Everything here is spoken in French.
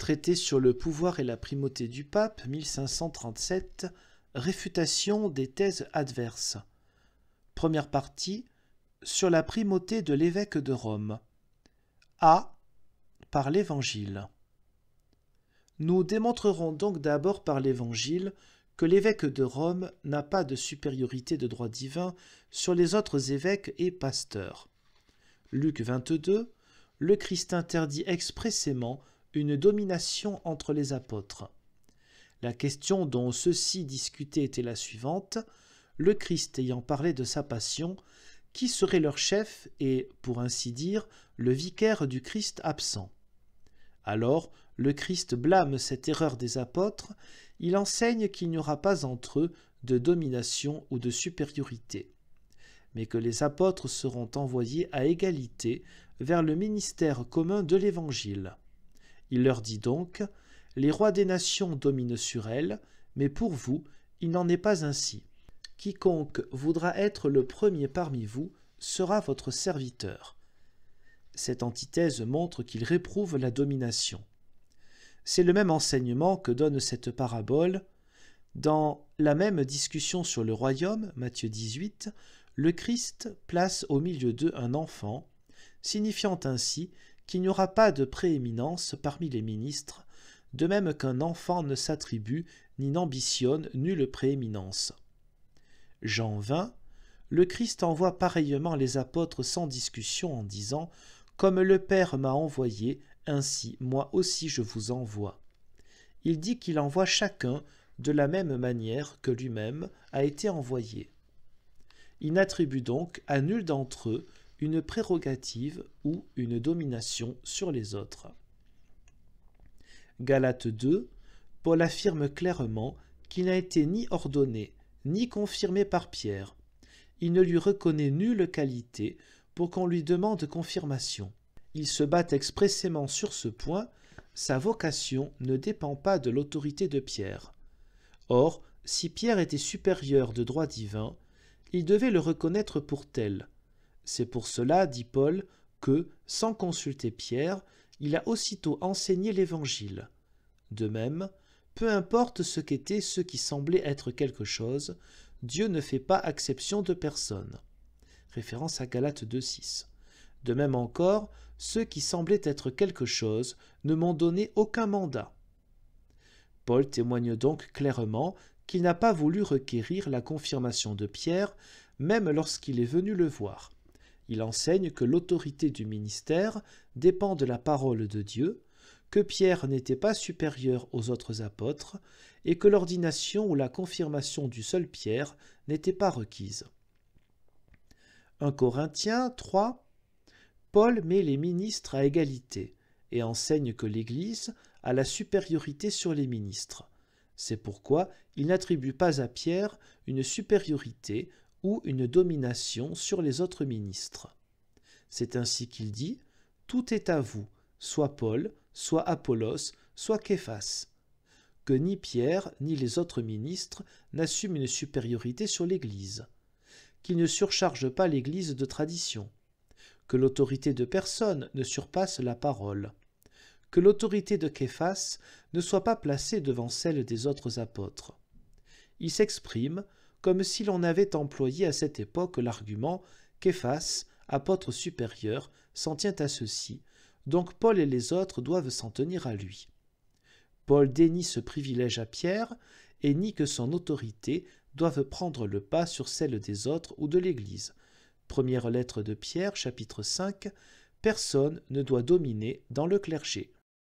Traité sur le pouvoir et la primauté du pape, 1537, réfutation des thèses adverses. Première partie, sur la primauté de l'évêque de Rome. A. Par l'Évangile. Nous démontrerons donc d'abord par l'Évangile que l'évêque de Rome n'a pas de supériorité de droit divin sur les autres évêques et pasteurs. Luc 22, le Christ interdit expressément une domination entre les apôtres. La question dont ceux-ci discutaient était la suivante: le Christ ayant parlé de sa passion, qui serait leur chef et, pour ainsi dire, le vicaire du Christ absent? Alors, le Christ blâme cette erreur des apôtres, il enseigne qu'il n'y aura pas entre eux de domination ou de supériorité, mais que les apôtres seront envoyés à égalité vers le ministère commun de l'Évangile. Il leur dit donc: les rois des nations dominent sur elles, mais pour vous, il n'en est pas ainsi. Quiconque voudra être le premier parmi vous sera votre serviteur. Cette antithèse montre qu'il réprouve la domination. C'est le même enseignement que donne cette parabole. Dans la même discussion sur le royaume, Matthieu 18, le Christ place au milieu d'eux un enfant, signifiant ainsi qu'il n'y aura pas de prééminence parmi les ministres, de même qu'un enfant ne s'attribue ni n'ambitionne nulle prééminence. Jean 20, le Christ envoie pareillement les apôtres sans discussion en disant: « Comme le Père m'a envoyé, ainsi moi aussi je vous envoie. » Il dit qu'il envoie chacun de la même manière que lui-même a été envoyé. Il n'attribue donc à nul d'entre eux une prérogative ou une domination sur les autres. Galates 2, Paul affirme clairement qu'il n'a été ni ordonné ni confirmé par Pierre. Il ne lui reconnaît nulle qualité pour qu'on lui demande confirmation. Il se bat expressément sur ce point: sa vocation ne dépend pas de l'autorité de Pierre. Or, si Pierre était supérieur de droit divin, il devait le reconnaître pour tel. C'est pour cela, dit Paul, que, sans consulter Pierre, il a aussitôt enseigné l'Évangile. De même, peu importe ce qu'étaient ceux qui semblaient être quelque chose, Dieu ne fait pas exception de personne. Référence à Galates 2,6. De même encore, ceux qui semblaient être quelque chose ne m'ont donné aucun mandat. Paul témoigne donc clairement qu'il n'a pas voulu requérir la confirmation de Pierre, même lorsqu'il est venu le voir. Il enseigne que l'autorité du ministère dépend de la parole de Dieu, que Pierre n'était pas supérieur aux autres apôtres et que l'ordination ou la confirmation du seul Pierre n'était pas requise. 1 Corinthiens 3, Paul met les ministres à égalité et enseigne que l'Église a la supériorité sur les ministres. C'est pourquoi il n'attribue pas à Pierre une supériorité ou une domination sur les autres ministres. C'est ainsi qu'il dit: « Tout est à vous, soit Paul, soit Apollos, soit Képhas. » Que ni Pierre ni les autres ministres n'assument une supériorité sur l'Église, qu'ils ne surchargent pas l'Église de tradition, que l'autorité de personne ne surpasse la parole, que l'autorité de Képhas ne soit pas placée devant celle des autres apôtres. Il s'exprime comme si l'on avait employé à cette époque l'argument « Képhas, apôtre supérieur, s'en tient à ceci, donc Paul et les autres doivent s'en tenir à lui. » Paul dénie ce privilège à Pierre et nie que son autorité doive prendre le pas sur celle des autres ou de l'Église. Première lettre de Pierre, chapitre 5, « Personne ne doit dominer dans le clergé. »